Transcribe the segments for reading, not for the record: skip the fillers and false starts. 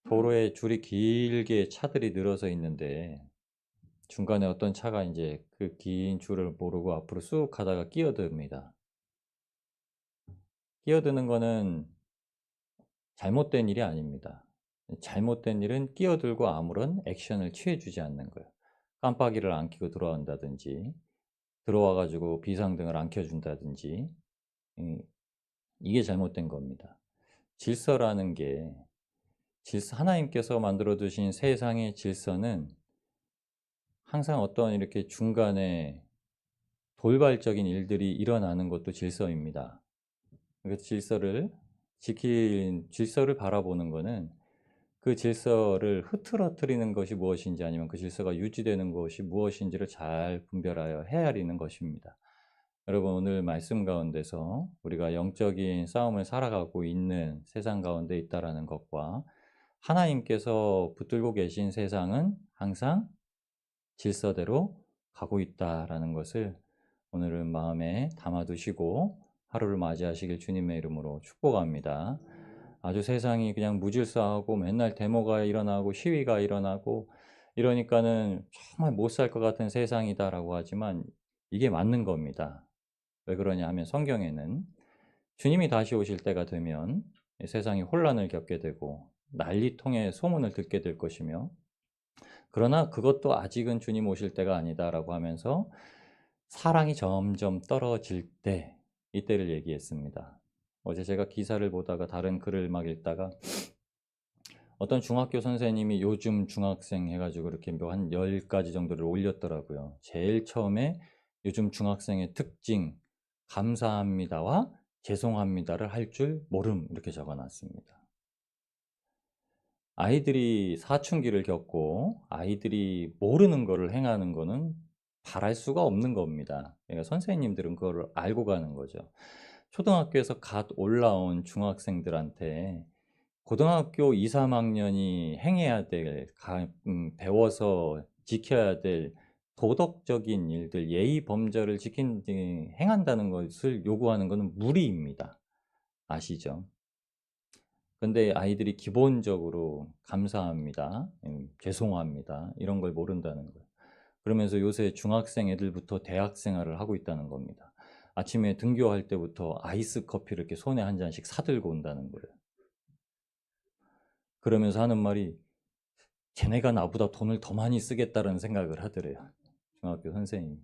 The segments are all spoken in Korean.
도로에 줄이 길게 차들이 늘어서 있는데 중간에 어떤 차가 인제 그 긴 줄을 모르고 앞으로 쑥 가다가 끼어듭니다. 끼어드는 거는 잘못된 일이 아닙니다. 잘못된 일은 끼어들고 아무런 액션을 취해 주지 않는 거예요. 깜빡이를 안 켜고 들어간다든지 들어와 가지고 비상등을 안 켜 준다든지 이 이게 잘못된 겁니다. 질서라는 게 하나님께서 만들어 두신 세상의 질서는 항상 어떤 이렇게 중간에 돌발적인 일들이 일어나는 것도 질서입니다. 그 질서를 바라보는 거는 그 질서를 흐트러뜨리는 것이 무엇인지 아니면 그 질서가 유지되는 것이 무엇인지를 잘 분별하여 헤아리는 것입니다. 여러분 오늘 말씀 가운데서 우리가 영적인 싸움을 살아가고 있는 세상 가운데 있다라는 것과 하나님께서 붙들고 계신 세상은 항상 질서대로 가고 있다라는 것을 오늘은 마음에 담아두시고 하루를 맞이하시길 주님의 이름으로 축복합니다. 아주 세상이 그냥 무질서하고 맨날 데모가 일어나고 시위가 일어나고 이러니까는 정말 못 살 것 같은 세상이다라고 하지만 이게 맞는 겁니다. 왜 그러냐 하면 성경에는 주님이 다시 오실 때가 되면 세상이 혼란을 겪게 되고 난리통의 소문을 듣게 될 것이며 그러나 그것도 아직은 주님 오실 때가 아니다라고 하면서 사랑이 점점 떨어질 때 이때를 얘기했습니다. 어제 제가 기사를 보다가 다른 글을 막 읽다가 어떤 중학교 선생님이 요즘 중학생 해 가지고 이렇게 뭐 한 10 가지 정도를 올렸더라고요. 제일 처음에 요즘 중학생의 특징 "감사합니다와 죄송합니다를 할 줄 모름." 이렇게 적어 놨습니다. 아이들이 사춘기를 겪고 아이들이 모르는 거를 행하는 거는 바랄 수가 없는 겁니다. 그러니까 선생님들은 그거를 알고 가는 거죠. 초등학교에서 갓 올라온 중학생들한테 고등학교 2-3 학년이 행해야 될 배워서 지켜야 될 도덕적인 일들, 예의 범절을 행한다는 것을 요구하는 것은 무리입니다. 아시죠? 근데 아이들이 기본적으로 "감사합니다. 죄송합니다." 이런 걸 모른다는 거예요. 그러면서 요새 중학생 애들부터 대학 생활을 하고 있다는 겁니다. 아침에 등교할 때부터 아이스 커피를 이렇게 손에 한 잔씩 사 들고 온다는 거예요. 그러면서 하는 말이 "쟤네가 나보다 돈을 더 많이 쓰겠다."는 생각을 하더래요, 중학교 선생님이.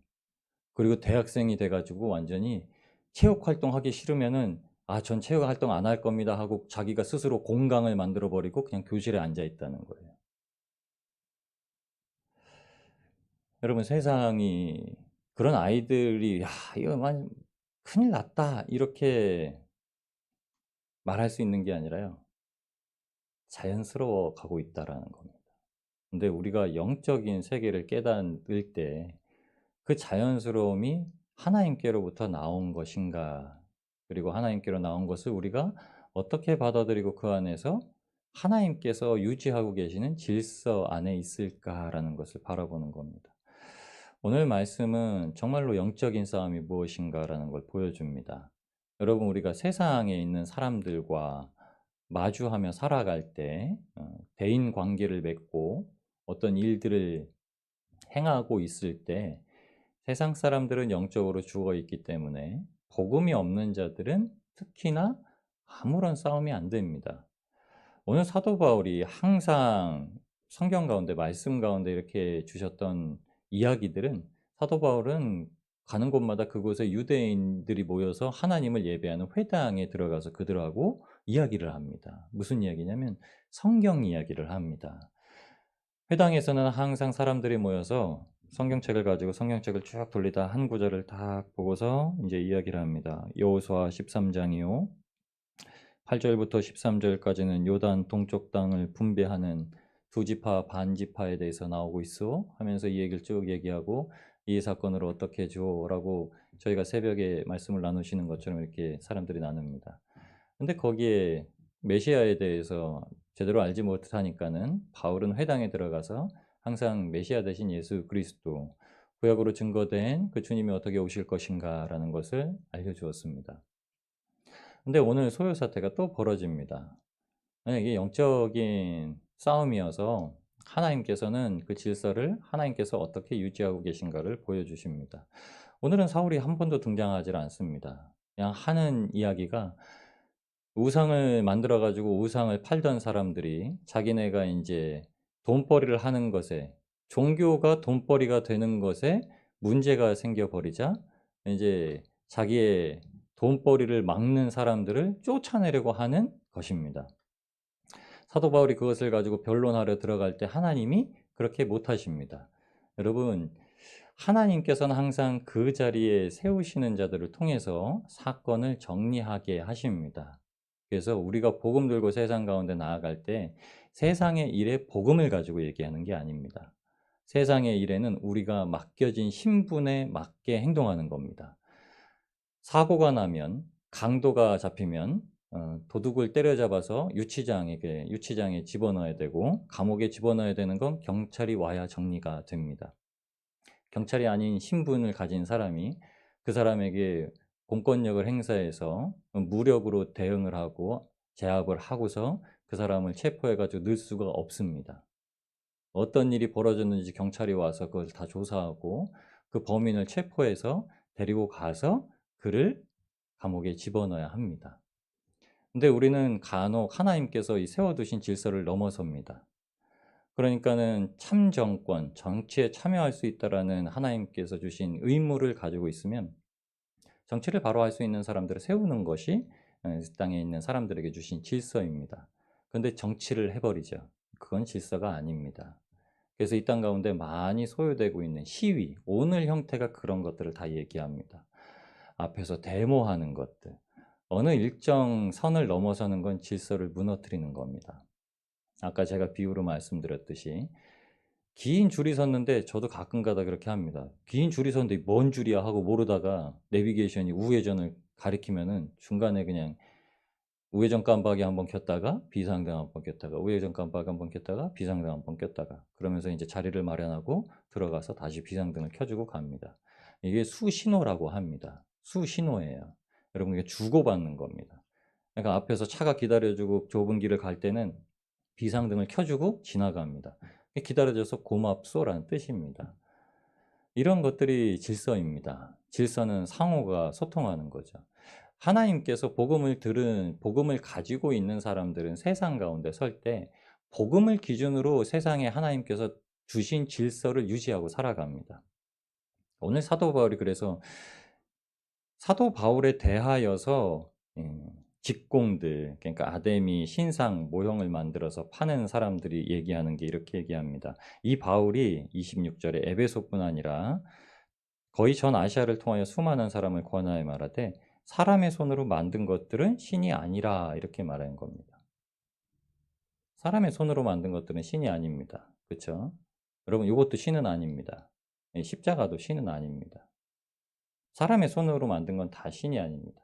그리고 대학생이 돼 가지고 완전히 체육 활동하기 싫으면은 "아 전 체육 활동 안 할 겁니다." 하고 자기가 스스로 공강을 만들어 버리고 그냥 교실에 앉아 있다는 거예요. 여러분 세상이 그런 아이들이 "야 이거 완 큰일 났다." 이렇게 말할 수 있는 게 아니라요. 자연스러워 가고 있다라는 겁니다. 근데 우리가 영적인 세계를 깨닫을 때 그 자연스러움이 하나님께로부터 나온 것인가 그리고 하나님께로 나온 것을 우리가 어떻게 받아들이고 그 안에서 하나님께서 유지하고 계시는 질서 안에 있을까라는 것을 바라보는 겁니다. 오늘 말씀은 정말로 영적인 싸움이 무엇인가라는 걸 보여줍니다. 여러분 우리가 세상에 있는 사람들과 마주하며 살아갈 때 대인 관계를 맺고 어떤 일들을 행하고 있을 때 세상 사람들은 영적으로 죽어 있기 때문에 복음이 없는 자들은 특히나 아무런 싸움이 안 됩니다. 오늘 사도 바울이 항상 성경 가운데 말씀 가운데 이렇게 주셨던 이야기들은 사도 바울은 가는 곳마다 그곳에 유대인들이 모여서 하나님을 예배하는 회당에 들어가서 그들하고 이야기를 합니다. 무슨 이야기냐면 성경 이야기를 합니다. 회당에서는 항상 사람들이 모여서 성경책을 가지고 성경책을 쭉 돌리다 한 구절을 딱 보고서 인제 이야기를 합니다. 여호수아 13 장이요. 8 절부터 13 절까지는 요단 동쪽 땅을 분배하는 두 지파 반 지파에 대해서 나오고 있어 하면서 이 얘기를 쭉 얘기하고 "이 사건으로 어떻게 줘?"라고 저희가 새벽에 말씀을 나누시는 것처럼 이렇게 사람들이 나눕니다. 근데 거기에 메시아에 대해서 제대로 알지 못하니까는 바울은 회당에 들어가서 항상 메시아 대신 예수 그리스도 구약으로 증거된 그 주님이 어떻게 오실 것인가라는 것을 알려 주었습니다. 근데 오늘 소요 사태가 또 벌어집니다. 이게 영적인 싸움이어서 하나님께서는 그 질서를 하나님께서 어떻게 유지하고 계신가를 보여주십니다. 오늘은 사울이 한 번도 등장하지 않습니다. 그냥 하는 이야기가 우상을 만들어 가지고 우상을 팔던 사람들이 자기네가 인제 돈벌이를 하는 것에, 종교가 돈벌이가 되는 것에 문제가 생겨 버리자 인제 자기의 돈벌이를 막는 사람들을 쫓아내려고 하는 것입니다. 사도 바울이 그것을 가지고 변론하려 들어갈 때 하나님이 그렇게 못 하십니다. 여러분, 하나님께서는 항상 그 자리에 세우시는 자들을 통해서 사건을 정리하게 하십니다. 그래서 우리가 복음 들고 세상 가운데 나아갈 때 세상의 일에 복음을 가지고 얘기하는 게 아닙니다. 세상의 일에는 우리가 맡겨진 신분에 맞게 행동하는 겁니다. 사고가 나면, 강도가 잡히면 도둑을 때려잡아서 유치장에 집어넣어야 되고, 감옥에 집어넣어야 되는 건 경찰이 와야 정리가 됩니다. 경찰이 아닌 신분을 가진 사람이 그 사람에게 공권력을 행사해서 무력으로 대응을 하고 제압을 하고서 그 사람을 체포해 가지고 넣을 수가 없습니다. 어떤 일이 벌어졌는지 경찰이 와서 그걸 다 조사하고 그 범인을 체포해서 데리고 가서 그를 감옥에 집어넣어야 합니다. 근데 우리는 간혹 하나님께서 이 세워두신 질서를 넘어섭니다. 그러니까는 참정권, 정치에 참여할 수 있다라는 하나님께서 주신 의무를 가지고 있으면 정치를 바로 할 수 있는 사람들을 세우는 것이 땅에 있는 사람들에게 주신 질서입니다. 그런데 정치를 해버리죠. 그건 질서가 아닙니다. 그래서 이 땅 가운데 많이 소요되고 있는 시위, 오늘 형태가 그런 것들을 다 얘기합니다. 앞에서 데모하는 것들, 어느 일정 선을 넘어서는 건 질서를 무너뜨리는 겁니다. 아까 제가 비유로 말씀드렸듯이 긴 줄이 섰는데, 저도 가끔가다 그렇게 합니다. 긴 줄이 섰는데 뭔 줄이야 하고 모르다가 내비게이션이 우회전을 가리키면은 중간에 그냥 우회전 깜빡이 한번 켰다가 비상등 한번 켰다가 우회전 깜빡이 한번 켰다가 비상등 한번 켰다가, 그러면서 이제 자리를 마련하고 들어가서 다시 비상등을 켜주고 갑니다. 이게 수신호라고 합니다. 수신호예요. 여러분, 이게 주고받는 겁니다. 그러니까 앞에서 차가 기다려주고 좁은 길을 갈 때는 비상등을 켜주고 지나갑니다. 기다려줘서 고맙소라는 뜻입니다. 이런 것들이 질서입니다. 질서는 상호가 소통하는 거죠. 하나님께서 복음을 가지고 있는 사람들은 세상 가운데 설 때 복음을 기준으로 세상에 하나님께서 주신 질서를 유지하고 살아갑니다. 오늘 사도 바울이 그래서 사도 바울에 대하여서 직공들, 그러니까 아데미 신상 모형을 만들어서 파는 사람들이 얘기하는 게 이렇게 얘기합니다. 이 바울이 26절에 에베소뿐 아니라 거의 전 아시아를 통하여 수많은 사람을 권하여 말하되 사람의 손으로 만든 것들은 신이 아니라, 이렇게 말하는 겁니다. 사람의 손으로 만든 것들은 신이 아닙니다. 그렇죠? 여러분, 이것도 신은 아닙니다. 십자가도 신은 아닙니다. 사람의 손으로 만든 건 다 신이 아닙니다.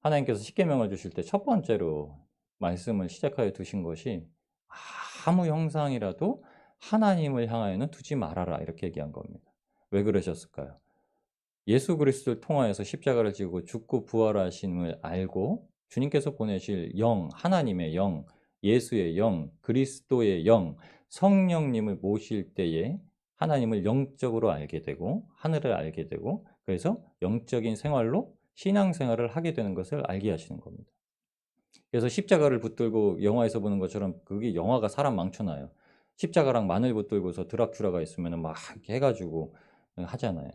하나님께서 십계명을 주실 때 첫 번째로 말씀을 시작하여 두신 것이 아무 형상이라도 하나님을 향하여는 두지 말아라, 이렇게 얘기한 겁니다. 왜 그러셨을까요? 예수 그리스도를 통하여서 십자가를 지고 죽고 부활하심을 알고 주님께서 보내실 영, 하나님의 영, 예수의 영, 그리스도의 영, 성령님을 모실 때에 하나님을 영적으로 알게 되고 하늘을 알게 되고, 그래서 영적인 생활로 신앙생활을 하게 되는 것을 알게 하시는 겁니다. 그래서 십자가를 붙들고 영화에서 보는 것처럼, 그게 영화가 사람 망쳐놔요. 십자가랑 마늘 붙들고서 드라큘라가 있으면 막 이렇게 해가지고 하잖아요.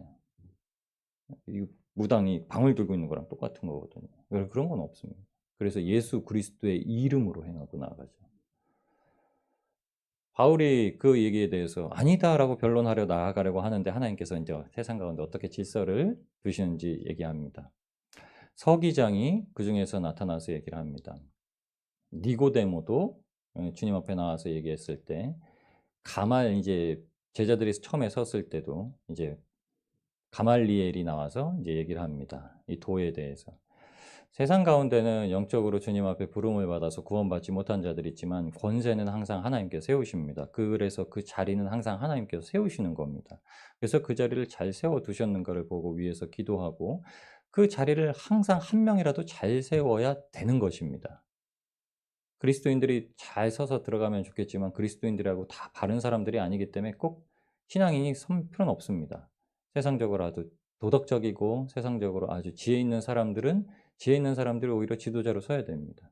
이 무당이 방울 들고 있는 거랑 똑같은 거거든요. 그런 건 없습니다. 그래서 예수 그리스도의 이름으로 행하고 나아가죠. 바울이 그 얘기에 대해서 아니다라고 변론하려 나아가려고 하는데 하나님께서 이제 세상 가운데 어떻게 질서를 두시는지 얘기합니다. 서기장이 그 중에서 나타나서 얘기를 합니다. 니고데모도 주님 앞에 나와서 얘기했을 때, 이제 제자들이 처음에 섰을 때도 이제 가말리엘이 나와서 이제 얘기를 합니다. 이 도에 대해서. 세상 가운데는 영적으로 주님 앞에 부름을 받아서 구원받지 못한 자들이 있지만 권세는 항상 하나님께서 세우십니다. 그래서 그 자리는 항상 하나님께서 세우시는 겁니다. 그래서 그 자리를 잘 세워두셨는가를 보고 위에서 기도하고 그 자리를 항상 한 명이라도 잘 세워야 되는 것입니다. 그리스도인들이 잘 서서 들어가면 좋겠지만 그리스도인들하고 다 바른 사람들이 아니기 때문에 꼭 신앙인이 설 필요는 없습니다. 세상적으로 아주 도덕적이고 세상적으로 아주 지혜 있는 사람들은 지혜 있는 사람들이 오히려 지도자로 서야 됩니다.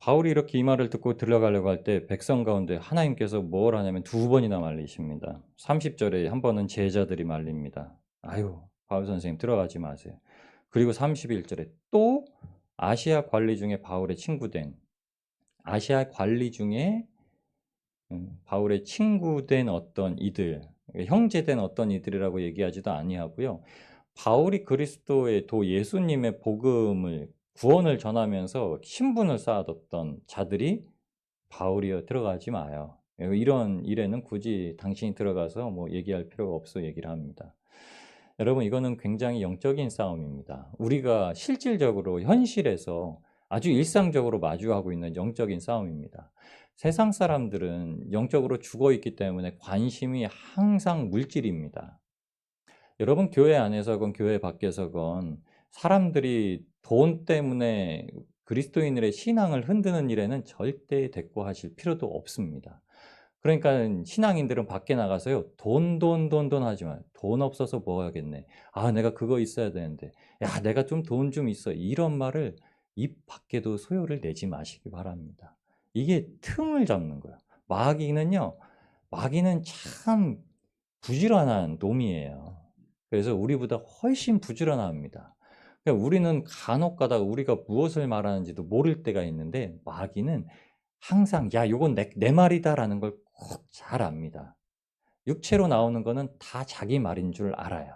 바울이 이렇게 이 말을 듣고 들어가려고 할 때 백성 가운데 하나님께서 뭘 하냐면 두 번이나 말리십니다. 30 절에 한 번은 제자들이 말립니다. "아유 바울 선생님 들어가지 마세요." 그리고 31 절에 또 아시아 관리 중에 바울의 친구된 아시아 관리 중에 바울의 친구된 어떤 이들, 형제된 어떤 이들이라고 얘기하지도 아니하고요. 바울이 그리스도의 예수님의 복음을 구원을 전하면서 신분을 쌓아뒀던 자들이 "바울이여 들어가지 마요. 이런 일에는 굳이 당신이 들어가서 뭐 얘기할 필요가 없어." 얘기를 합니다. 여러분 이거는 굉장히 영적인 싸움입니다. 우리가 실질적으로 현실에서 아주 일상적으로 마주하고 있는 영적인 싸움입니다. 세상 사람들은 영적으로 죽어 있기 때문에 관심이 항상 물질입니다. 여러분 교회 안에서건 교회 밖에서건 사람들이 돈 때문에 그리스도인들의 신앙을 흔드는 일에는 절대 대꾸하실 필요도 없습니다. 그러니깐 신앙인들은 밖에 나가서요. "돈, 돈, 돈, 돈." 하지 마요. "돈 없어서 뭐 하겠네. 아 내가 그거 있어야 되는데. 야 내가 좀 돈 좀 있어." 이런 말을 입 밖에도 소요를 내지 마시기 바랍니다. 이게 틈을 잡는 거예요. 마귀는요. 마귀는 참 부지런한 놈이에요. 그래서 우리보다 훨씬 부지런합니다. 그러니까 우리는 간혹 가다가 우리가 무엇을 말하는지도 모를 때가 있는데 마귀는 항상 '야 요건 내 말이다.'라는 걸 꼭 잘 압니다. 육체로 나오는 거는 다 자기 말인 줄 알아요.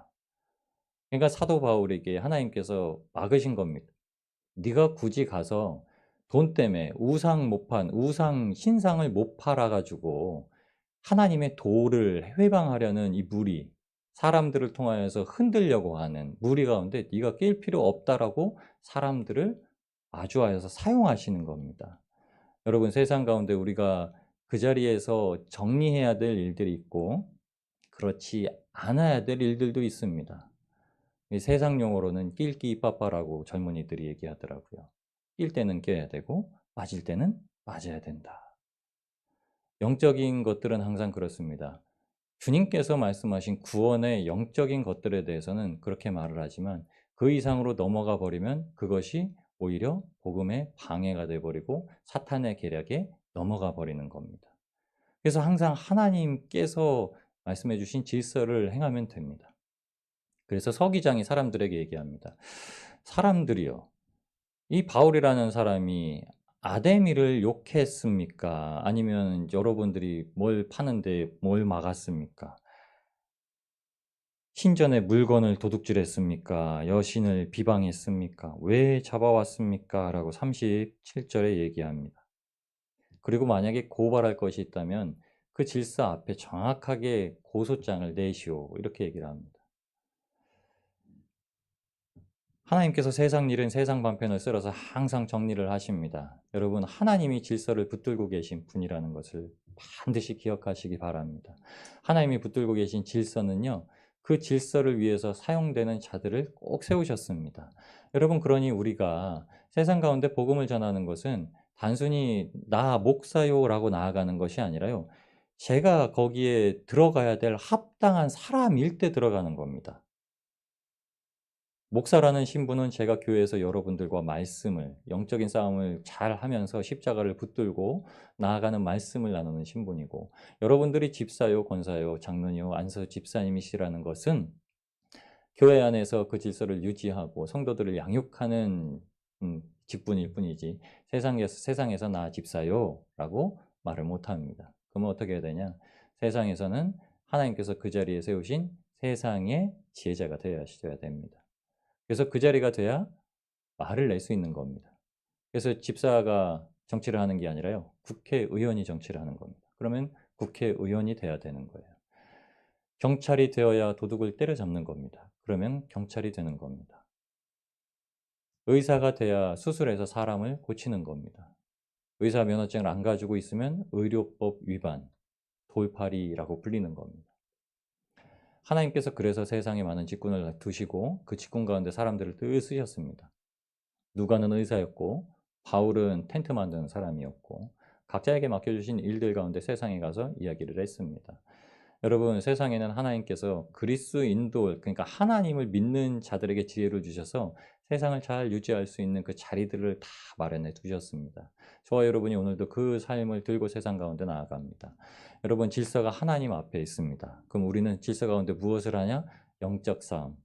그러니까 사도 바울에게 하나님께서 막으신 겁니다. "네가 굳이 가서 돈 때문에 우상 신상을 못 팔아 가지고 하나님의 도를 회방하려는 이 무리, 사람들을 통하여서 흔들려고 하는 무리 가운데 네가 낄 필요 없다."라고 사람들을 마주하여서 사용하시는 겁니다. 여러분 세상 가운데 우리가 그 자리에서 정리해야 될 일들이 있고 그렇지 않아야 될 일들도 있습니다. 이 세상 용어로는 낄끼빠빠라고 젊은이들이 얘기하더라고요. 낄 때는 껴야 되고 빠질 때는 빠져야 된다. 영적인 것들은 항상 그렇습니다. 주님께서 말씀하신 구원의 영적인 것들에 대해서는 그렇게 말을 하지만 그 이상으로 넘어가 버리면 그것이 오히려 복음의 방해가 돼 버리고 사탄의 계략에 넘어가 버리는 겁니다. 그래서 항상 하나님께서 말씀해 주신 질서를 행하면 됩니다. 그래서 서기장이 사람들에게 얘기합니다. "사람들이여 이 바울이라는 사람이 아데미를 욕했습니까? 아니면 여러분들이 뭘 파는데 뭘 막았습니까? 신전에 물건을 도둑질했습니까? 여신을 비방했습니까? 왜 잡아왔습니까?" 라고 37 절에 얘기합니다. 그리고 만약에 고발할 것이 있다면 그 질서 앞에 정확하게 고소장을 내시오. 이렇게 얘기를 합니다. 하나님께서 세상 일은 세상 방편을 쓸어서 항상 정리를 하십니다. 여러분 하나님이 질서를 붙들고 계신 분이라는 것을 반드시 기억하시기 바랍니다. 하나님이 붙들고 계신 질서는요. 그 질서를 위해서 사용되는 자들을 꼭 세우셨습니다. 여러분 그러니 우리가 세상 가운데 복음을 전하는 것은 단순히 "나 목사요."라고 나아가는 것이 아니라요. 제가 거기에 들어가야 될 합당한 사람일 때 들어가는 겁니다. 목사라는 신분은 제가 교회에서 여러분들과 말씀을 영적인 싸움을 잘하면서 십자가를 붙들고 나아가는 말씀을 나누는 신분이고 여러분들이 집사요, 권사요, 장로요, 안수 집사님이시라는 것은 교회 안에서 그 질서를 유지하고 성도들을 양육하는 직분일 뿐이지 세상에서 "나 집사요."라고 말을 못 합니다. 그러면 어떻게 해야 되냐? 세상에서는 하나님께서 그 자리에 세우신 세상의 지혜자가 되어야 됩니다. 그래서 그 자리가 돼야 말을 낼 수 있는 겁니다. 그래서 집사가 정치를 하는 게 아니라요. 국회의원이 정치를 하는 겁니다. 그러면 국회의원이 돼야 되는 거예요. 경찰이 되어야 도둑을 때려잡는 겁니다. 그러면 경찰이 되는 겁니다. 의사가 돼야 수술해서 사람을 고치는 겁니다. 의사 면허증을 안 가지고 있으면 의료법 위반, 돌팔이라고 불리는 겁니다. 하나님께서 그래서 세상에 많은 직분을 두시고 그 직분 가운데 사람들을 늘 쓰셨습니다. 누가는 의사였고 바울은 텐트 만드는 사람이었고 각자에게 맡겨주신 일들 가운데 세상에 가서 이야기를 했습니다. 여러분, 세상에는 하나님께서 그리스인도, 그러니까 하나님을 믿는 자들에게 지혜를 주셔서 세상을 잘 유지할 수 있는 그 자리들을 다 마련해 두셨습니다. 저와 여러분이 오늘도 그 삶을 들고 세상 가운데 나아갑니다. 여러분, 질서가 하나님 앞에 있습니다. 그럼 우리는 질서 가운데 무엇을 하냐? 영적 싸움.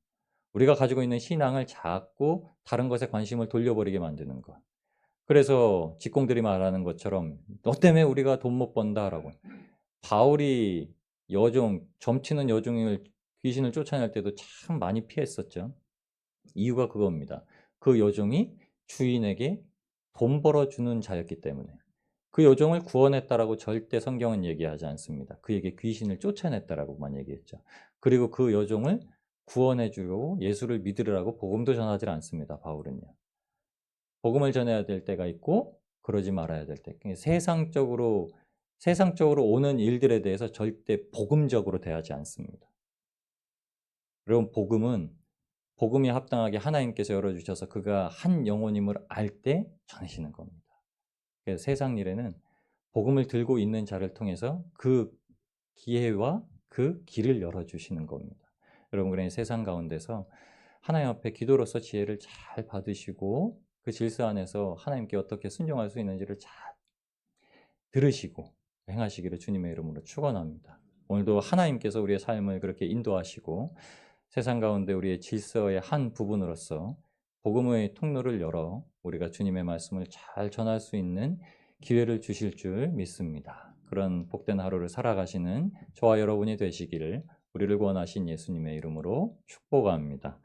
우리가 가지고 있는 신앙을 자꾸 다른 것에 관심을 돌려버리게 만드는 것. 그래서 직공들이 말하는 것처럼 너 때문에 우리가 돈 못 번다라고. 바울이 점치는 여종을 귀신을 쫓아낼 때도 참 많이 피했었죠. 이유가 그겁니다. 그 여종이 주인에게 돈 벌어주는 자였기 때문에. 그 여종을 구원했다라고 절대 성경은 얘기하지 않습니다. 그에게 귀신을 쫓아냈다라고만 얘기했죠. 그리고 그 여종을 구원해 주려고 예수를 믿으라고 복음도 전하지 않습니다. 바울은요. 복음을 전해야 될 때가 있고 그러지 말아야 될 때. 세상적으로 오는 일들에 대해서 절대 복음적으로 대하지 않습니다. 여러분, 복음이 합당하게 하나님께서 열어주셔서 그가 한 영혼임을 알 때 전하시는 겁니다. 그래서 세상 일에는 복음을 들고 있는 자를 통해서 그 기회와 그 길을 열어주시는 겁니다. 여러분, 그러니 세상 가운데서 하나님 앞에 기도로서 지혜를 잘 받으시고 그 질서 안에서 하나님께 어떻게 순종할 수 있는지를 잘 들으시고 행하시기를 주님의 이름으로 축원합니다. 오늘도 하나님께서 우리의 삶을 그렇게 인도하시고 세상 가운데 우리의 질서의 한 부분으로서 복음의 통로를 열어 우리가 주님의 말씀을 잘 전할 수 있는 기회를 주실 줄 믿습니다. 그런 복된 하루를 살아가시는 저와 여러분이 되시기를 우리를 구원하신 예수님의 이름으로 축복합니다.